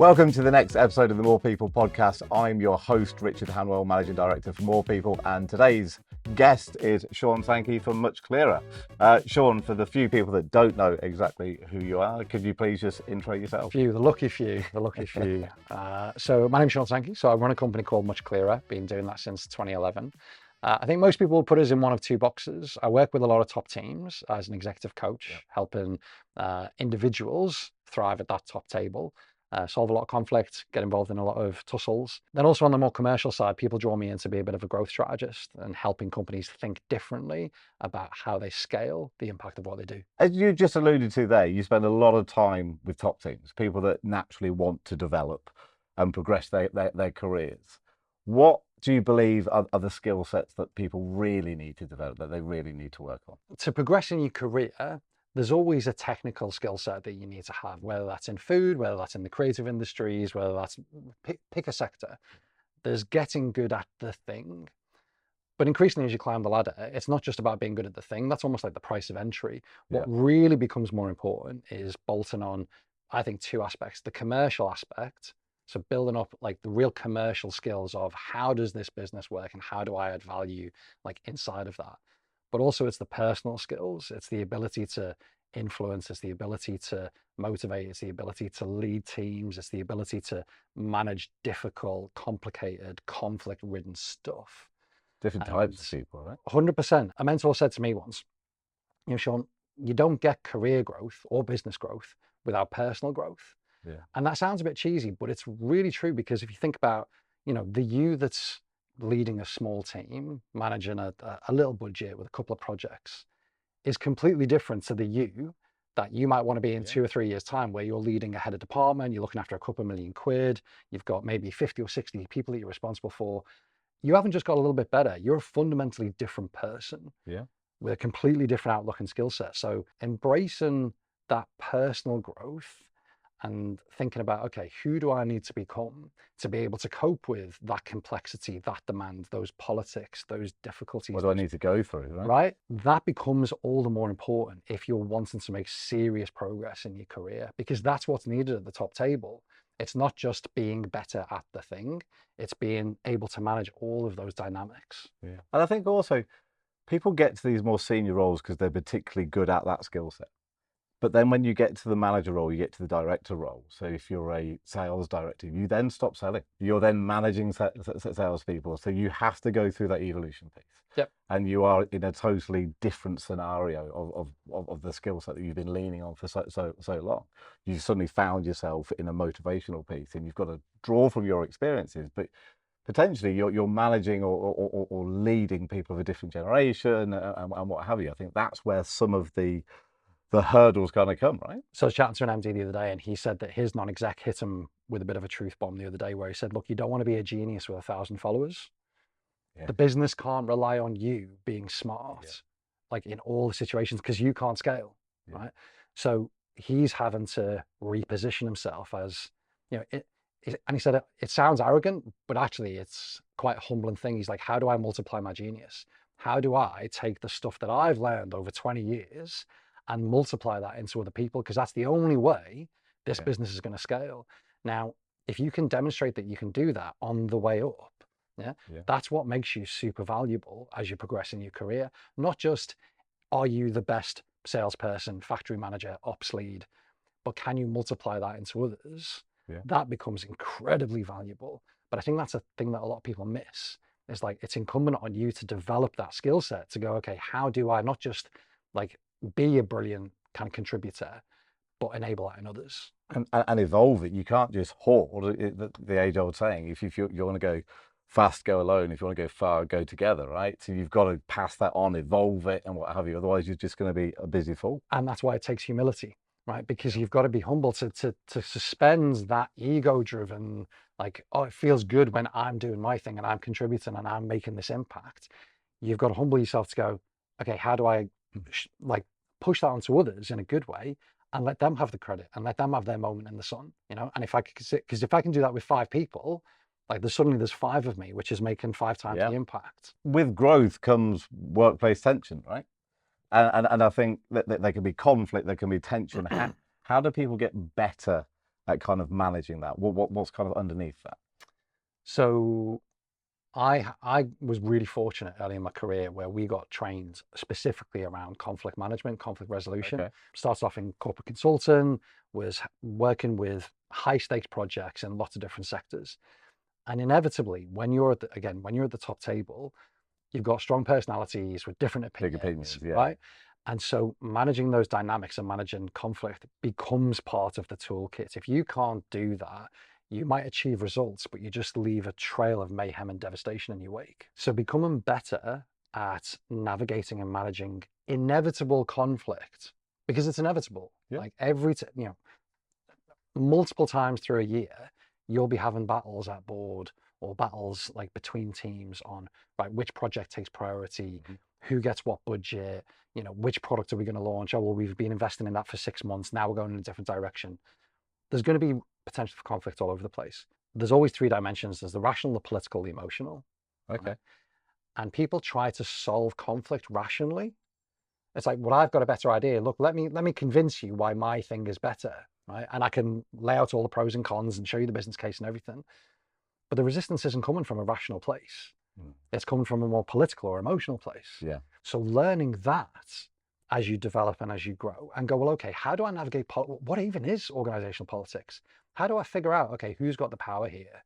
Welcome to the next episode of the More People podcast. I'm your host, Richard Hanwell, Managing Director for More People, and today's guest is Sean Sankey from Much Clearer. Sean, for the few people that don't know exactly who you are, could you please just intro yourself? The lucky few. So my name's Sean Sankey. So I run a company called Much Clearer, been doing that since 2011. I think most people will put us in one of two boxes. I work with a lot of top teams as an executive coach, helping individuals thrive at that top table. Solve a lot of conflict, get involved in a lot of tussles. Then also on the more commercial side, people draw me in to be a bit of a growth strategist and helping companies think differently about how they scale the impact of what they do. As you just alluded to there, you spend a lot of time with top teams, people that naturally want to develop and progress their careers. What do you believe are the skill sets that people really need to develop, that they really need to work on? To progress in your career, there's always a technical skill set that you need to have, whether that's in food, whether that's in the creative industries, whether that's pick a sector. There's getting good at the thing. But increasingly, as you climb the ladder, it's not just about being good at the thing. That's almost like the price of entry. What really becomes more important is bolting on, I think, two aspects. The commercial aspect, so building up like the real commercial skills of how does this business work and how do I add value like inside of that. But also it's the personal skills. It's the ability to influence. It's the ability to motivate. It's the ability to lead teams. It's the ability to manage difficult, complicated, conflict-ridden stuff. Different types of people, right? 100%. A mentor said to me once, Sean, you don't get career growth or business growth without personal growth. Yeah. And that sounds a bit cheesy, but it's really true, because if you think about, the you that's leading a small team, managing a little budget with a couple of projects, is completely different to the you that you might want to be in 2 or 3 years' time, where you're leading a head of department, you're looking after a couple of million quid, you've got maybe 50 or 60 people that you're responsible for. You haven't just got a little bit better, you're a fundamentally different person with a completely different outlook and skill set. So embracing that personal growth and thinking about, okay, who do I need to become to be able to cope with that complexity, that demand, those politics, those difficulties? What do I need to go through, right? That becomes all the more important if you're wanting to make serious progress in your career, because that's what's needed at the top table. It's not just being better at the thing, it's being able to manage all of those dynamics. Yeah. And I think also people get to these more senior roles because they're particularly good at that skill set. But then when you get to the manager role, you get to the director role. So if you're a sales director, you then stop selling. You're then managing salespeople. So you have to go through that evolution piece. Yep. And you are in a totally different scenario of the skill set that you've been leaning on for so long. You've suddenly found yourself in a motivational piece, and you've got to draw from your experiences. But potentially you're managing or leading people of a different generation and what have you. I think that's where some of the hurdles kind of come, right? So I was chatting to an MD the other day, and he said that his non-exec hit him with a bit of a truth bomb the other day, where he said, look, you don't want to be a genius with 1,000 followers. Yeah. The business can't rely on you being smart, like in all the situations, because you can't scale, right? So he's having to reposition himself as, and he said, it sounds arrogant, but actually it's quite a humbling thing. He's like, how do I multiply my genius? How do I take the stuff that I've learned over 20 years and multiply that into other people? Because that's the only way this business is going to scale. Now, if you can demonstrate that you can do that on the way up, that's what makes you super valuable as you progress in your career. Not just, are you the best salesperson, factory manager, ops lead, but can you multiply that into others? That becomes incredibly valuable. But I think that's a thing that a lot of people miss. It's like, it's incumbent on you to develop that skill set to go, okay, how do I not just like be a brilliant kind of contributor, but enable that in others and evolve it. You can't just hoard the age-old saying, if you want to go fast, go alone. If you want to go far, go together, right? So you've got to pass that on, evolve it, and what have you. Otherwise, you're just going to be a busy fool. And that's why it takes humility, right? Because you've got to be humble to suspend that ego-driven, like, oh, it feels good when I'm doing my thing and I'm contributing and I'm making this impact. You've got to humble yourself to go, okay, how do I like push that onto others in a good way and let them have the credit and let them have their moment in the sun, And if I could, because if I can do that with 5 people, like there's 5 of me, which is making 5 times the impact. With growth comes workplace tension, right? And I think that there can be conflict, there can be tension. How do people get better at kind of managing that? What's kind of underneath that? So I was really fortunate early in my career where we got trained specifically around conflict management, conflict resolution. Okay. Started off in corporate consulting, was working with high stakes projects in lots of different sectors. And inevitably, when you're at the top table, you've got strong personalities with different Big opinions, opinions, yeah. right? And so managing those dynamics and managing conflict becomes part of the toolkit. If you can't do that, you might achieve results, but you just leave a trail of mayhem and devastation in your wake. So becoming better at navigating and managing inevitable conflict, because it's inevitable. Yeah. Like multiple times through a year, you'll be having battles at board or battles like between teams on, right, which project takes priority, who gets what budget, which product are we going to launch? Oh, well, we've been investing in that for 6 months. Now we're going in a different direction. There's going to be potential for conflict all over the place. There's always 3 dimensions. There's the rational, the political, the emotional. Okay. Right? And people try to solve conflict rationally. It's like, well, I've got a better idea. Look, let me convince you why my thing is better, right? And I can lay out all the pros and cons and show you the business case and everything. But the resistance isn't coming from a rational place. It's coming from a more political or emotional place. Yeah. So learning that as you develop and as you grow and go, well, okay, how do I navigate, what even is organizational politics? How do I figure out, okay, who's got the power here?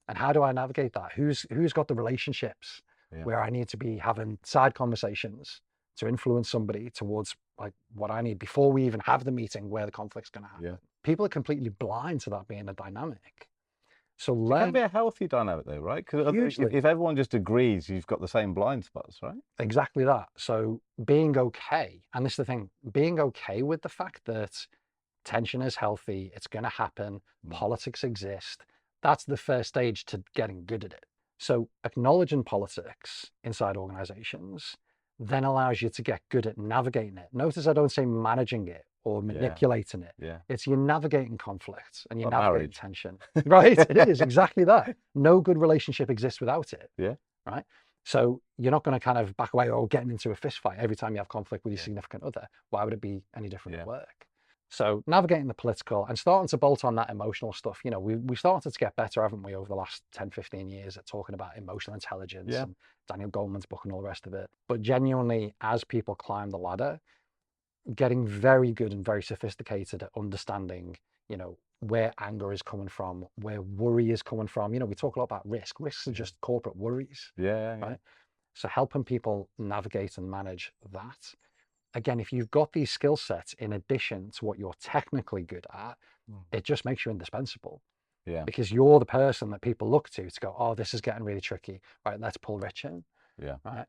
And how do I navigate that? Who's got the relationships where I need to be having side conversations to influence somebody towards like what I need before we even have the meeting where the conflict's going to happen? Yeah. People are completely blind to that being a dynamic. So It can be a healthy dynamic though, right? Because if everyone just agrees, you've got the same blind spots, right? Exactly that. So being okay, and this is the thing, being okay with the fact that tension is healthy, it's going to happen, politics exist, that's the first stage to getting good at it. So acknowledging politics inside organizations then allows you to get good at navigating it. Notice I don't say managing it or manipulating it. Yeah. It's you're navigating conflict and you're Like navigating marriage. tension. Right? It is exactly that. No good relationship exists without it. Yeah. Right? So you're not going to kind of back away or getting into a fist fight every time you have conflict with your significant other. Why would it be any different at work? So navigating the political and starting to bolt on that emotional stuff. We started to get better, haven't we, over the last 10, 15 years at talking about emotional intelligence and Daniel Goleman's book and all the rest of it. But genuinely, as people climb the ladder, getting very good and very sophisticated at understanding, where anger is coming from, where worry is coming from. We talk a lot about risk. Risks are just corporate worries. Right? So helping people navigate and manage that. Again, if you've got these skill sets in addition to what you're technically good at, it just makes you indispensable. Yeah. Because you're the person that people look to go, oh, this is getting really tricky. Right, let's pull Rich in. Yeah. Right.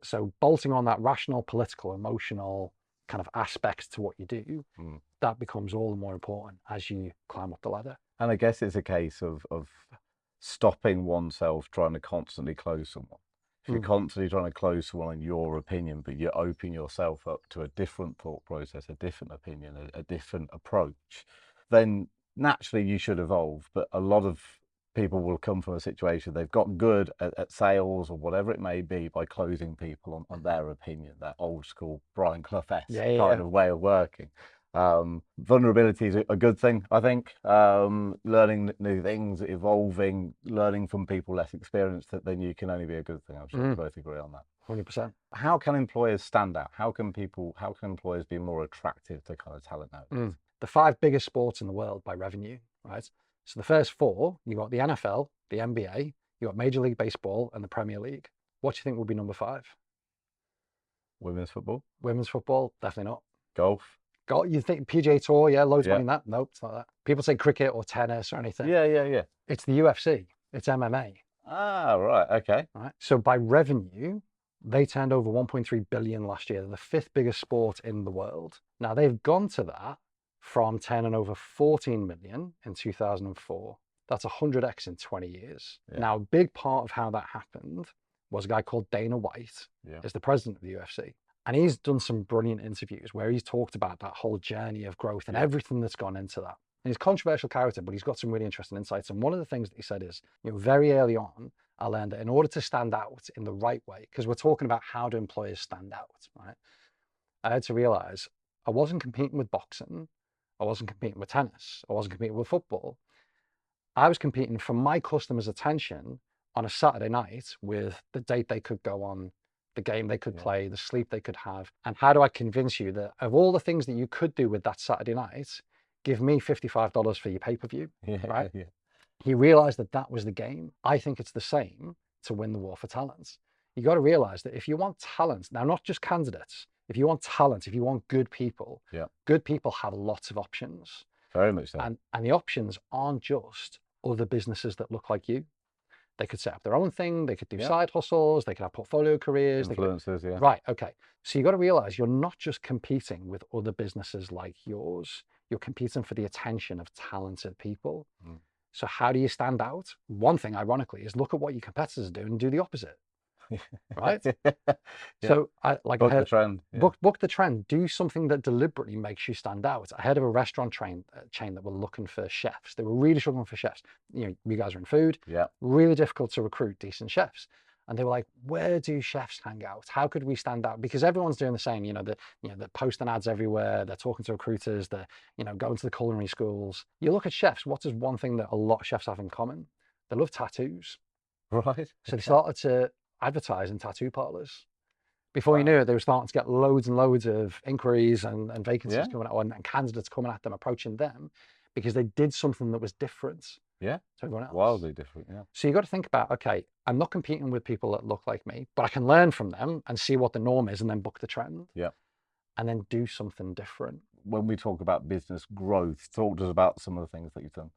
So bolting on that rational, political, emotional kind of aspects to what you do, that becomes all the more important as you climb up the ladder. And I guess it's a case of stopping oneself trying to constantly close someone. If you're constantly trying to close someone in your opinion, but you open yourself up to a different thought process, a different opinion, a different approach, then naturally you should evolve. But a lot of people will come from a situation they've got good at sales or whatever it may be by closing people on their opinion, that old school Brian Clough-esque kind of way of working. Vulnerability is a good thing, I think. Learning new things, evolving, learning from people less experienced, then you can only be a good thing. I'm sure we both agree on that. 100%. How can employers stand out? How can employers be more attractive to kind of talent nowadays? The 5 biggest sports in the world by revenue, right? So the first 4, you got the NFL, the NBA, you got Major League Baseball and the Premier League. What do you think will be number 5? Women's football? Women's football, definitely not. Golf? You think PGA Tour, loads of money in that? Nope, it's not that. People say cricket or tennis or anything. Yeah. It's the UFC. It's MMA. Ah, right, okay. Right. So by revenue, they turned over 1.3 billion last year. They're the 5th biggest sport in the world. Now they've gone to that from turning over 14 million in 2004. That's 100x in 20 years. Now, a big part of how that happened was a guy called Dana White, is the president of the UFC. And he's done some brilliant interviews where he's talked about that whole journey of growth and everything that's gone into that. And he's a controversial character, but he's got some really interesting insights. And one of the things that he said is, very early on, I learned that in order to stand out in the right way, because we're talking about how do employers stand out, right? I had to realize I wasn't competing with boxing. I wasn't competing with tennis. I wasn't competing with football. I was competing for my customers' attention on a Saturday night with the date they could go on, the game they could play, the sleep they could have. And how do I convince you that of all the things that you could do with that Saturday night, give me $55 for your pay-per-view, right? Yeah. He realized that that was the game. I think it's the same to win the war for talent. You got to realize that if you want talent, now not just candidates, if you want talent, if you want good people have lots of options. Very much so. And the options aren't just other businesses that look like you. They could set up their own thing. They could do side hustles. They could have portfolio careers. Influencers, yeah. Right, okay. So you got to realize you're not just competing with other businesses like yours. You're competing for the attention of talented people. So how do you stand out? One thing, ironically, is look at what your competitors are doing and do the opposite. Right? So book the trend. Book the trend. Do something that deliberately makes you stand out. I heard of a restaurant chain that were looking for chefs. They were really struggling for chefs. You know, you guys are in food. Yeah. Really difficult to recruit decent chefs. And they were like, where do chefs hang out? How could we stand out? Because everyone's doing the same. They're posting ads everywhere. They're talking to recruiters. They're going to the culinary schools. You look at chefs. What is one thing that a lot of chefs have in common? They love tattoos. Right. So they started to advertise in tattoo parlors. Before you knew it, they were starting to get loads and loads of inquiries and vacancies coming out, and candidates coming at them, approaching them, because they did something that was different to everyone else. Wildly different, yeah. So you got to think about, okay, I'm not competing with people that look like me, but I can learn from them and see what the norm is and then book the trend. Yeah. And then do something different. When we talk about business growth, talk to us about some of the things that you've done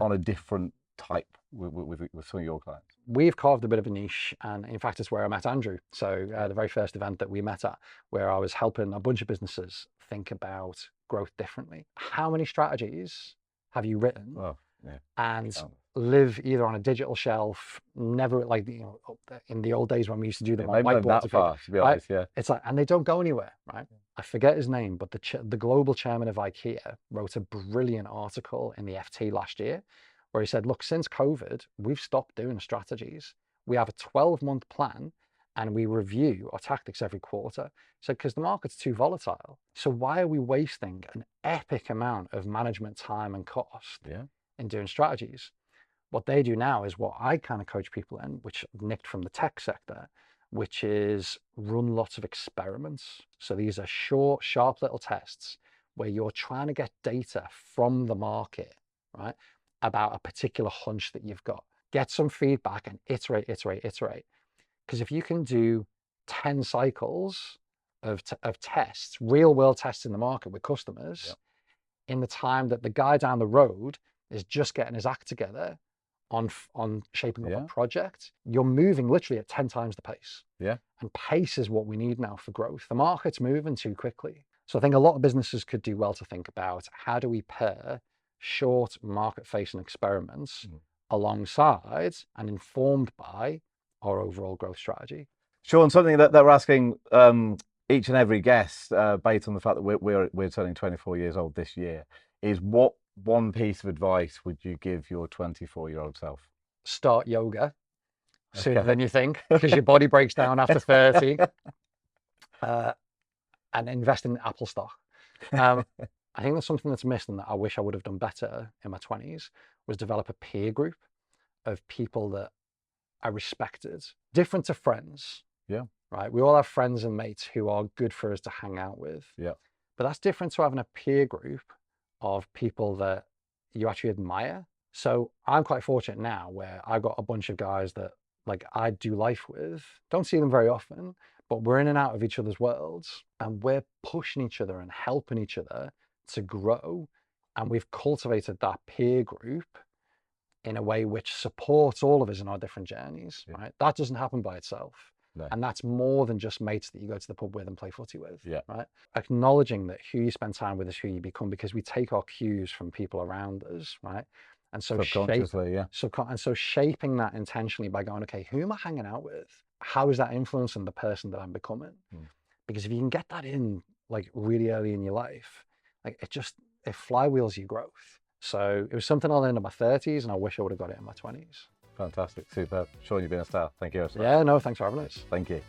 on a different type with some of your clients. We've carved a bit of a niche, and in fact it's where I met Andrew. So the very first event that we met at, where I was helping a bunch of businesses think about growth differently. How many strategies have you written and live either on a digital shelf, never in the old days when we used to do them on whiteboards, that far, to be honest, it's like, and they don't go anywhere, right? I forget his name, but the global chairman of IKEA wrote a brilliant article in the FT last year where he said, look, since COVID, we've stopped doing strategies. We have a 12-month plan and we review our tactics every quarter. So because the market's too volatile. So why are we wasting an epic amount of management time and cost in doing strategies? What they do now is what I kind of coach people in, which I've nicked from the tech sector, which is run lots of experiments. So these are short, sharp little tests where you're trying to get data from the market, right, about a particular hunch that you've got. Get some feedback and iterate. Because if you can do 10 cycles of tests, real world tests in the market with customers, in the time that the guy down the road is just getting his act together on shaping up a project, you're moving literally at 10 times the pace. And pace is what we need now for growth. The market's moving too quickly. So I think a lot of businesses could do well to think about, how do we pair short market-facing experiments alongside and informed by our overall growth strategy. Sean, something that we're asking each and every guest, based on the fact that we're turning 24 years old this year, is what one piece of advice would you give your 24-year-old self? Start yoga sooner than you think, because your body breaks down after 30. And invest in Apple stock. I think there's something that's missed and that I wish I would have done better in my 20s, was develop a peer group of people that I respected, different to friends. Right. We all have friends and mates who are good for us to hang out with. But that's different to having a peer group of people that you actually admire. So I'm quite fortunate now where I've got a bunch of guys that I do life with, don't see them very often, but we're in and out of each other's worlds and we're pushing each other and helping each other to grow. And we've cultivated that peer group in a way which supports all of us in our different journeys, right? That doesn't happen by itself. No. And that's more than just mates that you go to the pub with and play footy with, right? Acknowledging that who you spend time with is who you become, because we take our cues from people around us, right? And so shaping that intentionally by going, okay, who am I hanging out with? How is that influencing the person that I'm becoming? Because if you can get that in really early in your life, it flywheels your growth. So it was something I learned in my 30s and I wish I would have got it in my 20s. Fantastic, superb. Sean, you've been a star. Thank you. Yeah, no, thanks for having us. Thank you.